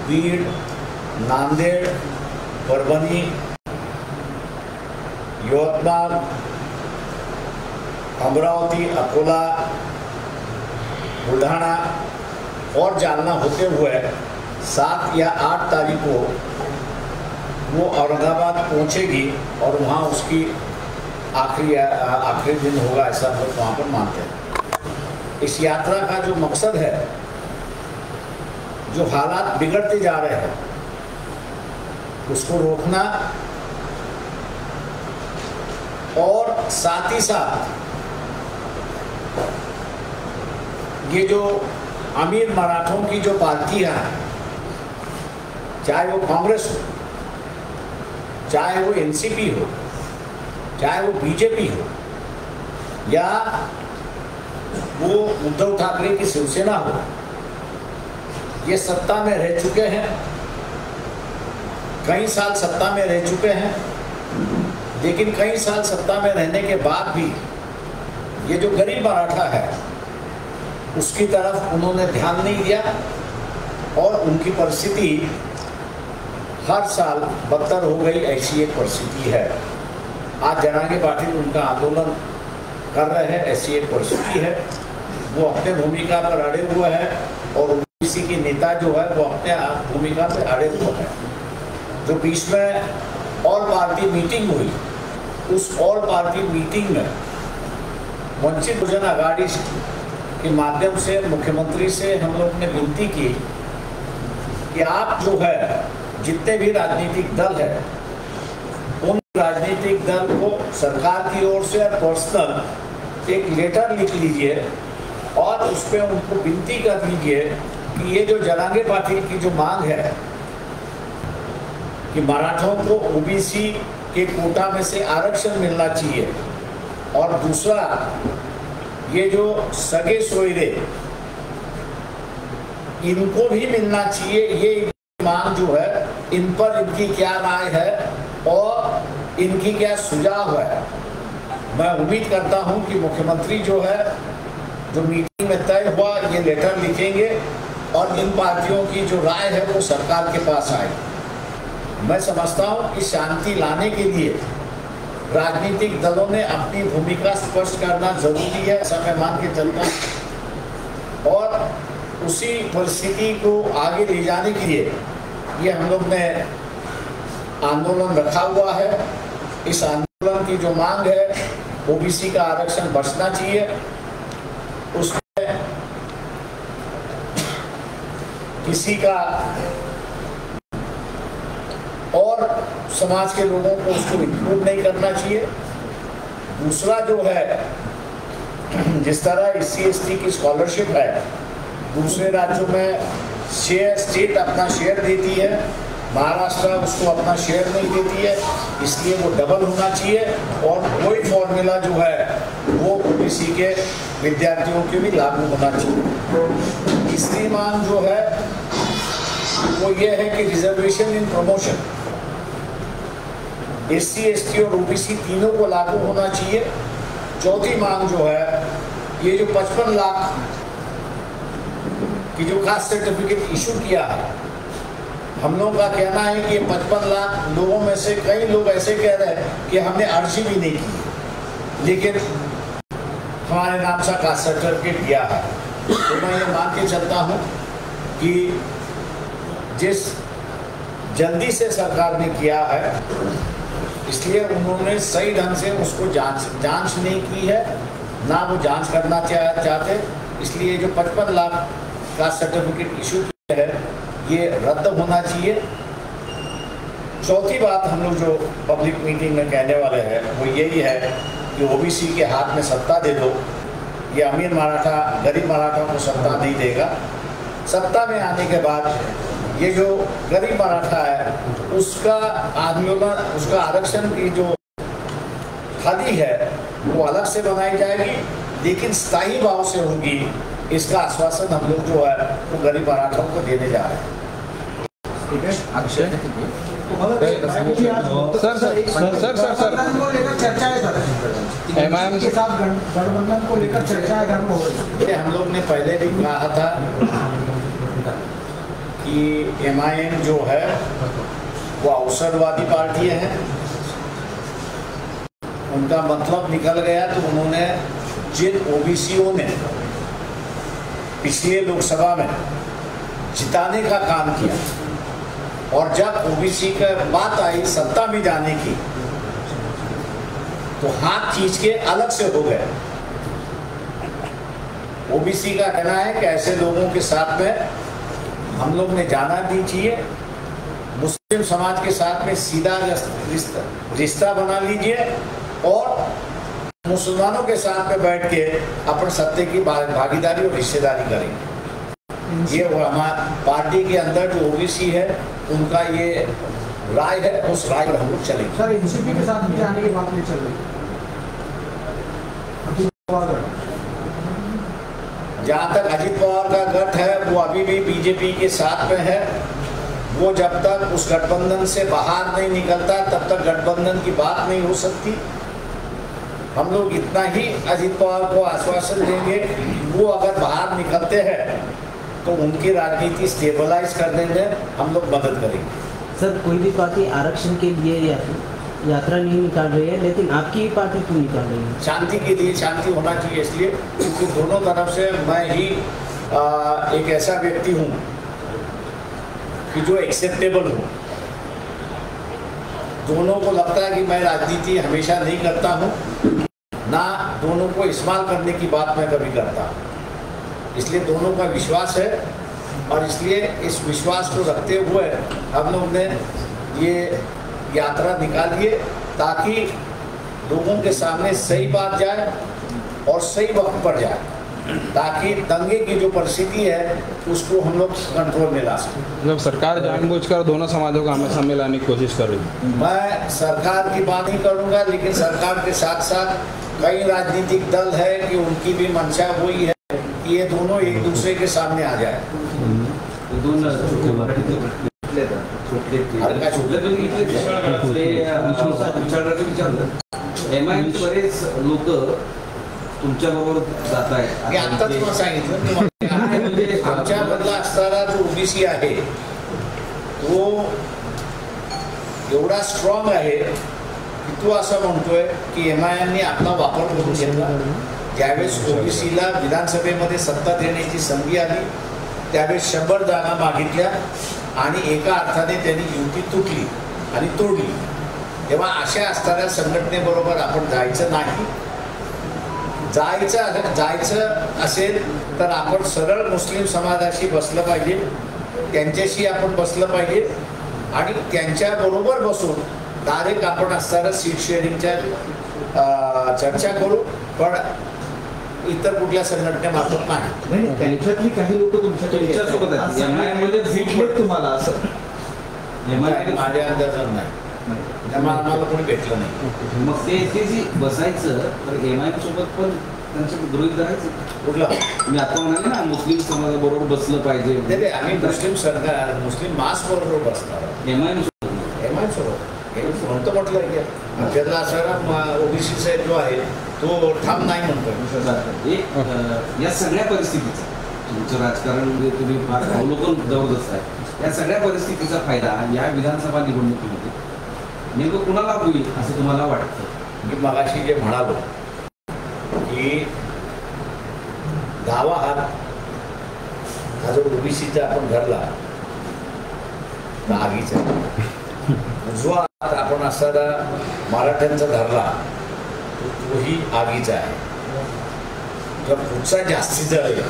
बीड, नांदेड़, परभणी, यवतमाळ, अमरावती, अकोला, बुलढाणा और जालना होते हुए 7 या 8 तारीख को वो औरंगाबाद पहुंचेगी और वहाँ उसकी आखिरी दिन होगा, ऐसा हम लोग वहाँ पर मानते हैं। इस यात्रा का जो मकसद है, जो हालात बिगड़ते जा रहे हैं उसको रोकना और साथ ही साथ ये जो अमीर मराठों की जो पार्टियां हैं, चाहे वो कांग्रेस हो, चाहे वो एनसीपी हो, चाहे वो बीजेपी हो, या वो उद्धव ठाकरे की शिवसेना हो, ये सत्ता में रह चुके हैं, कई साल सत्ता में रह चुके हैं, लेकिन कई साल सत्ता में रहने के बाद भी ये जो गरीब मराठा है उसकी तरफ उन्होंने ध्यान नहीं दिया और उनकी परिस्थिति हर साल बदतर हो गई, ऐसी एक परिस्थिति है। आज जरांगे पाटिल उनका आंदोलन कर रहे हैं, ऐसी एक परिस्थिति है। वो अपने भूमिका पर अड़े हुए हैं और ओबीसी के नेता जो है वो अपने भूमिका पर अड़े हुए हैं। जो बीच में ऑल पार्टी मीटिंग हुई, उस ऑल पार्टी मीटिंग में वंचित बहुजन आघाड़ी के माध्यम से मुख्यमंत्री से हम लोग ने विनती की कि आप जो है जितने भी राजनीतिक दल है उन राजनीतिक दल को सरकार की ओर से पर्सनल एक लेटर लिख लीजिए और उस पर उनको विनती कर लीजिए कि ये जो जरांगे पाटिल की जो मांग है कि मराठों को ओबीसी के कोटा में से आरक्षण मिलना चाहिए, और दूसरा ये जो सगे सोयरे इनको भी मिलना चाहिए, ये मांग जो है इन पर इनकी क्या राय है और इनकी क्या सुझाव है। मैं उम्मीद करता हूं कि मुख्यमंत्री जो है, जो मीटिंग में तय हुआ, ये लेटर लिखेंगे और इन पार्टियों की जो राय है वो सरकार के पास आएगी। मैं समझता हूं कि शांति लाने के लिए राजनीतिक दलों ने अपनी भूमिका स्पष्ट करना जरूरी है, ऐसा मैं मान के चलता हूं। और उसी परिस्थिति को आगे ले जाने के लिए ये हम लोग ने आंदोलन रखा हुआ है। इस आंदोलन की जो मांग है, ओबीसी का आरक्षण बचना चाहिए, उसमें किसी का और समाज के लोगों को उसको इंक्लूड नहीं करना चाहिए। दूसरा जो है, जिस तरह SC/ST की स्कॉलरशिप है, दूसरे राज्यों में स्टेट अपना शेयर देती है, महाराष्ट्र उसको अपना शेयर नहीं देती है, इसलिए वो डबल होना चाहिए और कोई फॉर्मूला जो है वो ओबीसी के विद्यार्थियों के भी लागू होना चाहिए। तीसरी मांग जो है वो ये है कि रिजर्वेशन इन प्रमोशन SC/ST और ओबीसी तीनों को लागू होना चाहिए। चौथी मांग जो है, ये जो 55 लाख की जो कास्ट सर्टिफिकेट इशू किया है, हम लोगों का कहना है कि 55 लाख लोगों में से कई लोग ऐसे कह रहे हैं कि हमने अर्जी भी नहीं की, लेकिन हमारे नाम से कास्ट सर्टिफिकेट दिया है। तो मैं ये मान के चलता हूँ कि जिस जल्दी से सरकार ने किया है, इसलिए उन्होंने सही ढंग से उसको जांच नहीं की है, ना वो जांच करना चाहते। इसलिए जो 55 लाख का सर्टिफिकेट इशू किया है ये रद्द होना चाहिए। चौथी बात हम लोग जो पब्लिक मीटिंग में कहने वाले हैं वो यही है कि ओबीसी के हाथ में सत्ता दे दो। ये अमीर मराठा गरीब मराठा को सत्ता नहीं देगा। सत्ता में आने के बाद ये जो गरीब मराठा है उसका आंदोलन, उसका आरक्षण की जो खाली है वो अलग से बनाई जाएगी, लेकिन स्थायी भाव से होगी। इसका आश्वासन हम लोग जो है वो गरीब मराठाओं को देने जा रहे हैं। ठीक है, अक्षय सर को लेकर चर्चा है सर, एमआईएम के साथ गठबंधन को लेकर चर्चा है, घर में हो रही है। हम लोग ने पहले भी कहा था कि एमआईएम जो है वो अवसरवादी पार्टी है, उनका मतलब निकल गया। तो उन्होंने जिन ओबीसीओ ने पिछले लोकसभा में जिताने का काम किया और जब ओबीसी का बात आई सत्ता में जाने की तो हाथ खींच के अलग से हो गए। ओबीसी का कहना है कि ऐसे लोगों के साथ में हम लोग ने जाना नहीं चाहिए। मुस्लिम समाज के साथ में सीधा रिश्ता बना लीजिए और मुसलमानों के साथ में बैठ के अपन सत्ते की भागीदारी और हिस्सेदारी करेंगे। ये हमारे पार्टी के अंदर जो ओबीसी है उनका ये राय है, उस राय पर हम लोग चलेंगे। सर एनसीपी के साथ भी जाने की बात नहीं चल रही। जहाँ तक अजीत पवार का गठ है वो अभी भी बीजेपी के साथ में है। वो जब तक उस गठबंधन से बाहर नहीं निकलता तब तक गठबंधन की बात नहीं हो सकती। हम लोग इतना ही अजीत पवार को आश्वासन देंगे, वो अगर बाहर निकलते हैं तो उनकी राजनीति स्टेबलाइज करने में हम लोग मदद करेंगे। सर कोई भी पार्टी आरक्षण के लिए यात्रा नहीं निकाल रही है, लेकिन आपकी पार्टी क्यों निकाल रही है? शांति के लिए, शांति होना चाहिए इसलिए, क्योंकि दोनों तरफ से मैं ही एक ऐसा व्यक्ति हूँ कि जो एक्सेप्टेबल हूँ। दोनों को लगता है कि मैं राजनीति हमेशा नहीं करता हूँ, ना दोनों को इस्तेमाल करने की बात मैं कभी करता हूँ। इसलिए दोनों का विश्वास है और इसलिए इस विश्वास को रखते हुए हम लोग ने ये यात्रा निकाली है ताकि लोगों के सामने सही बात जाए और सही वक्त पर जाए, ताकि दंगे की जो परिस्थिति है उसको हम लोग कंट्रोल में ला सकें। मतलब सरकार जानबूझकर दोनों समाजों का हमेशा मिलाने की कोशिश कर रही है। मैं सरकार की बात नहीं करूंगा, लेकिन सरकार के साथ साथ कई राजनीतिक दल है कि उनकी भी मंशा वही है कि ये दोनों एक दूसरे के सामने आ जाए। बरेच लोक तुमच्या बरोबर जात आहेत। मी आत्ताच मला सांगितलं तुम्हाला, आमच्यामधला असणारा जो ओबीसी आहे तो एवढा स्ट्रॉंग आहे की तो असं म्हणतोय की एमआयएमने आपला वापर करून घेतला। ज्यावेळेस ओबीसीला विधानसभेमध्ये सत्ता देण्याची संधी आली त्यावेळेस 100 जागा मागितल्या आणि एका अर्थाने त्यांनी युती तुटली आणि तोडली। तेव्हा अशा असणाऱ्या संघटनेबरोबर आपण जायचं नाही। जायचं असेल तर आपण सरळ मुस्लिम समाजाशी बसलं पाहिजे, त्यांच्याशी आपण बसलं पाहिजे आणि त्यांच्याबरोबर बसून डायरेक्ट आपण असणाऱ्या सीट शेअरिंगच्या चर्चा करू, पण इतर कुठल्या संघटनेमार्फत नाही। त्यांच्यातली काही लोक तुमच्यासोबत आहेत, एमआयएममध्ये भेटलेत तुम्हाला असं? माझ्या अंदाजात नाही, त्यामुळे आम्हाला कोणी भेटलं नाही। मग ते जी बसायचं तर एमआयएम सोबत पण त्यांचे गृहीत धरायचं कुठलं मी आता म्हणाले ना मुस्लिम समाजाबरोबर बसलं पाहिजे। नाही, आम्ही मुस्लिम सरकार मुस्लिम मास बरोबर बसणार। एमआयएम सोबत म्हणतो म्हटलं की आमच्यातला असणारा ओबीसी जो आहे तो ठाम नाही म्हणतो। या सगळ्या परिस्थितीचा तुमचं राजकारण म्हणजे तुम्ही फार अवलोकन जबरदस्त आहे. या सगळ्या परिस्थितीचा फायदा या विधानसभा निवडणुकीमध्ये नेमकं कुणाला होईल असं तुम्हाला वाटतं? मी मगाशी जे म्हणालो की डावा हात हा जो ओबीसीचा आपण धरला तर आगीचा, उजवा हात आपण असणारा मराठ्यांचा धरला तोही आगीचा आहे. तर पुढचा जास्ती जळेल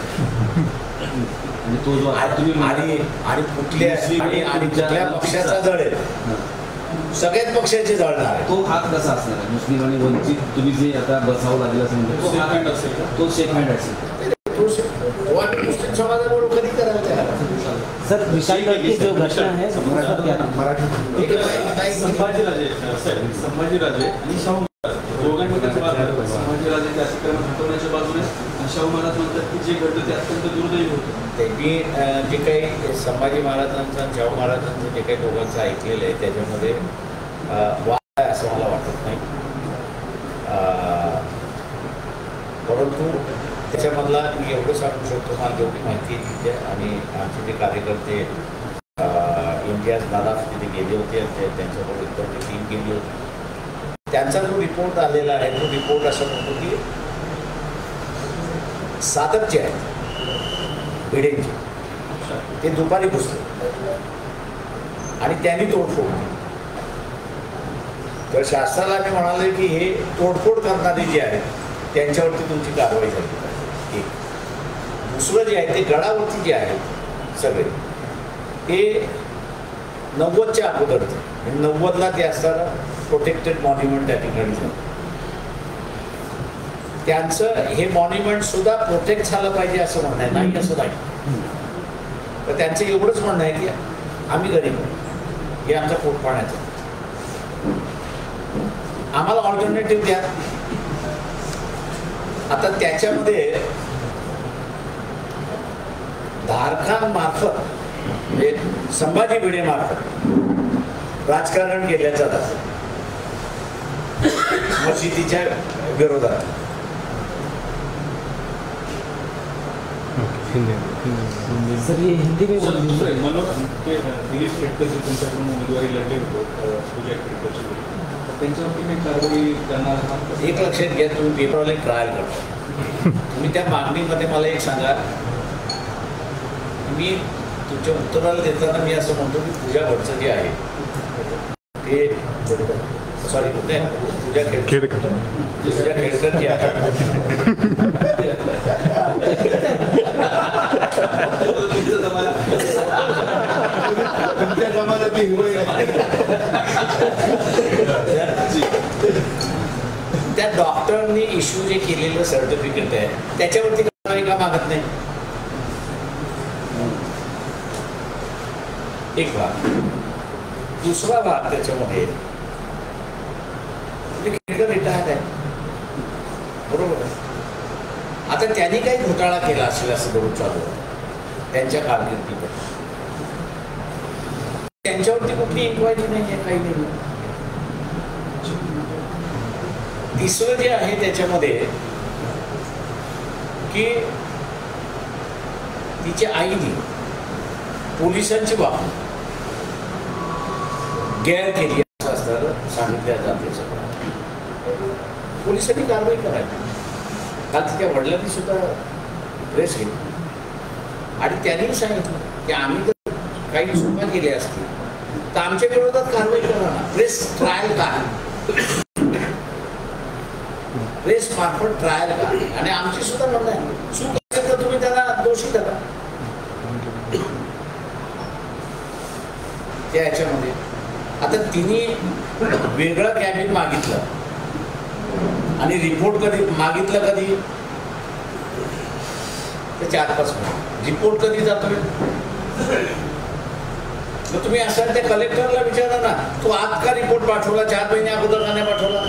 आणि तो जो आणि कुठल्या पक्षाचा जळेल, सगळ्याच पक्षाचे जळणार आहे. तो हात कसा असणार आहे? मुस्लिम आणि वंचित तुम्ही जे आता बसावं लागेल असं म्हणतो, तो शेक हँड असेल. मुस्लिम समाजाबरोबर कधी करायचं? सर विशालगढ़ की जो घटना है संभाजीराजे आणि शाहू दोघांमध्ये संभाजीराजे अतिक्रमण हटवण्याच्या बाजूने शाहू महाराज म्हणतात की जे घडलं ते अत्यंत दुर्दैवी होतं. त्यांनी जे काही संभाजी महाराजांचं आणि शाहू महाराजांचं जे काही दोघांचं ऐकलेलं आहे त्याच्यामध्ये वाद आहे असं मला वाटत नाही. परंतु त्याच्यामधला मी एवढं सांगू शकतो, मला जेवढी माहिती आहे तिथे, आणि आमचे जे कार्यकर्ते इम्तियाज नादाफ तिथे गेले होते आणि त्यांच्याबरोबर इतर टीम गेली होती, त्यांचा जो रिपोर्ट आलेला आहे तो रिपोर्ट असं म्हणतो की साधक जे आहेत भिडेंचे ते दुपारी घुसले आणि त्यांनी तोडफोड केली. तर शासनाला मी म्हणाले की हे तोडफोड करणारे जे आहेत त्यांच्यावरती तुमची कारवाई झाली पाहिजे. एक दुसरं जे आहे ते गडावरती जे आहेत सगळे ते 90च्या अगोदरचं, म्हणजे 90ला ते असताना प्रोटेक्टेड मॉन्युमेंट त्या ठिकाणी झालं. त्यांचं हे मॉन्युमेंट सुद्धा प्रोटेक्ट झालं पाहिजे असं म्हणणं आहे, नाही असं नाही. तर त्यांचं एवढंच म्हणणं आहे की आम्ही गरीब आहोत, हे आमचा पोटपाण्याचं, आम्हाला ऑल्टरनेटिव्ह द्या. आता त्याच्यामध्ये धारकांमार्फत म्हणजे संभाजी भिडे मार्फत राजकारण केल्याचं जातं मशिदीच्या विरोधात. सर ये हिंदी में बोलिए. दिलीप खेडकर जे तुमच्याकडून उमेदवारी लढले होते पूजा खेडकरची, त्यांच्यावरती काही कारवाई करणार आहात? एक लक्षात घ्या, तुम्ही पेपरवाले ट्रायल करता, तुम्ही त्या मागणीमध्ये मला एक सांगा, मी तुमच्या उत्तराला देताना मी असं म्हणतो की पूजा भटचं जे आहे ते सॉरी पूजा खेडकर जे आहे त्या डॉक्टरनी इश्यू जे केलेलं सर्टिफिकेट आहे त्याच्यावरती कारवाई का मागत नाही? एक भाग. दुसरा भाग त्याच्यामध्ये खेडकर रिटायर्ड आहे, बरोबर आहे. आता त्यांनी काही घोटाळा केला असेल असं दररोज चालू त्यांच्या कारकिर्दीमध्ये, त्यांच्यावरती कुठली इन्क्वायरी नाही आहे, काही नाही. तिसरं जे आहे त्याच्यामध्ये की तिच्या आईने पोलिसांची बाब गैर केली असं असताना सांगितल्या जाते. सगळं पोलिसांनी कारवाई करायची. काल तिच्या वडिलांनी सुद्धा प्रेस घेतली आणि त्यांनी सांगितलं की आम्ही जर काही चुका केल्या असतील तर आमच्या विरोधात कारवाई करणार, प्रेस ट्रायल का, प्रेस मार्फत ट्रायल का. आणि आमची सुद्धा म्हणणं आहे चूक असेल तर तुम्ही त्याला दोषी धरा. त्या ह्याच्यामध्ये आता तिने वेगळं कॅबिन मागितलं आणि रिपोर्ट कधी मागितलं, कधी ते 4-5 महिने. रिपोर्ट कधी जातोय? मग तुम्ही असाल त्या कलेक्टरला विचारा ना, तो आज का रिपोर्ट पाठवला, 4 महिने अगोदर का नाही पाठवला?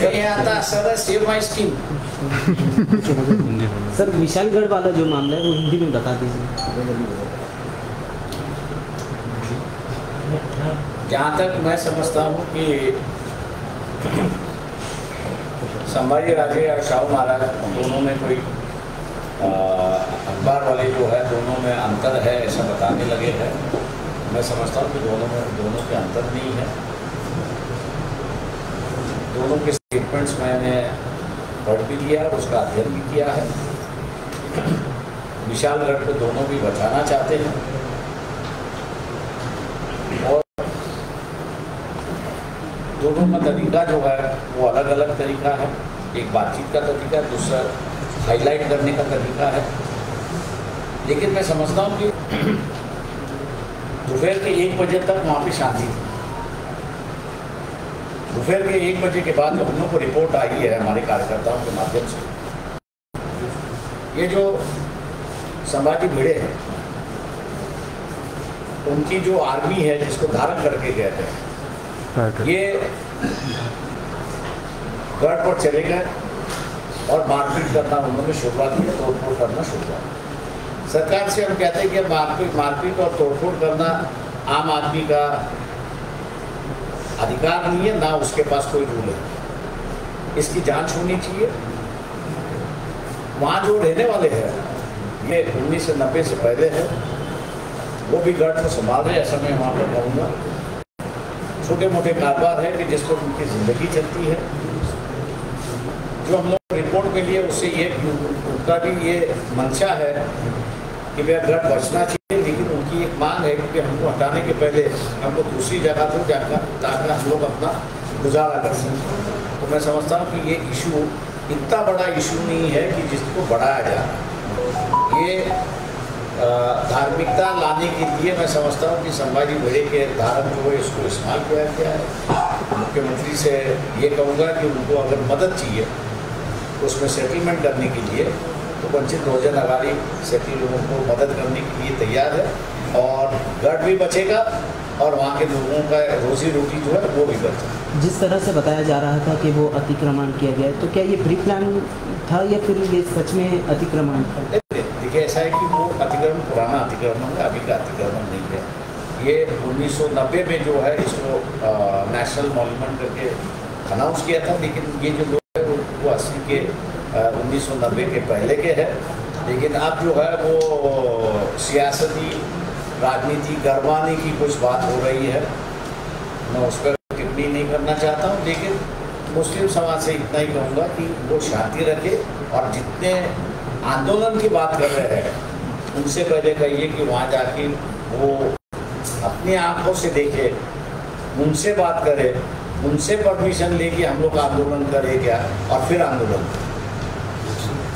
त्याने आता असं सेव माय स्कीम. सर विशालगढ़ वाला जो मामला है वो हिंदी में बता दीजिए. जहाँ तक मैं समझता हूँ कि संभाजी राजे और शाहू महाराज दोनों में कोई अखबार वाले जो है दोनों में अंतर है ऐसा बताने लगे हैं। मैं समझता हूँ कि दोनों के अंतर नहीं है। दोनों के स्टेटमेंट्स मैंने पढ़ भी लिया और उसका अध्ययन भी किया है। विशालगढ़ को दोनों भी बचाना चाहते हैं और दोनों का तरीका जो है वो अलग अलग तरीका है। एक बातचीत का तरीका, दूसरा हाईलाइट करने का तरीका है। लेकिन मैं समझता हूँ कि दोपहर के 1 बजे तक वहाँ पे शांति थी। दोपहर के 1 बजे के बाद हम लोग को रिपोर्ट आई है हमारे कार्यकर्ताओं के माध्यम से, ये जो संभाजी भिड़े हैं उनकी जो आर्मी है जिसको धारण करके गए थे, ये गढ़ पर चले गए और मारपीट करना उन्होंने शुरुआत की, तोड़फोड़ करना शुरुआत। सरकार से हम कहते हैं कि मारपीट और तोड़फोड़ करना आम आदमी का अधिकार नहीं है, ना उसके पास कोई रूल है। इसकी जांच होनी चाहिए। वहाँ जो रहने वाले हैं ये 1990 से पहले है, वो भी गढ़ को संभाल रहे, ऐसा मैं वहाँ पर कहूँगा। छोटे मोटे कारोबार है कि जिस पर उनकी ज़िंदगी चलती है। जो हम लोग रिपोर्ट के लिए उससे ये उनका भी ये मंशा है कि वह गढ़ बचना चाहिए, लेकिन उनकी एक मांग है कि हमको हटाने के पहले हमको दूसरी जगह पर जाकर ताकि हम लोग अपना गुजारा कर सकें। तो मैं समझता हूँ कि ये इशू इतना बड़ा इशू नहीं है कि जिसको बढ़ाया जाए। ये धार्मिकता लाने के लिए मैं समझता हूँ कि संभाजी भिड़े के धारक जो है इसको इस्तेमाल किया गया है। मुख्यमंत्री से ये कहूँगा कि उनको अगर मदद चाहिए उसमें सेटलमेंट करने के लिए तो वंचित बहुजन अघाड़ी सेटल लोगों को मदद करने के लिए तैयार है और गढ़ भी बचेगा और वहाँ के लोगों का रोजी रोटी जो है वो भी बचेगा। जिस तरह से बताया जा रहा था कि वो अतिक्रमण किया गया है, तो क्या ये प्री प्लान था या फिर ये सच में अतिक्रमण था? देखिए ऐसा है कि वो अतिक्रमण पुराना अतिक्रमण है, अभी का अतिक्रमण नहीं है। ये 1990 में जो है इसको नेशनल मॉन्यूमेंट करके अनाउंस किया था, लेकिन ये जो लोग हैं वो 80 के 1990 के पहले के हैं। लेकिन अब जो है वो सियासती राजनीति गरमाने की कुछ बात हो रही है। मैं उस पर टिप्पणी नहीं करना चाहता हूँ, लेकिन मुस्लिम समाज से इतना ही कहूँगा कि वो शांति रखे और जितने आंदोलन की बात कर रहे हैं उनसे पहले कहिए कि वहाँ जाके वो अपनी आंखों से देखे, उनसे बात करे, उनसे परमिशन लेके हम लोग आंदोलन करें क्या और फिर आंदोलन करें।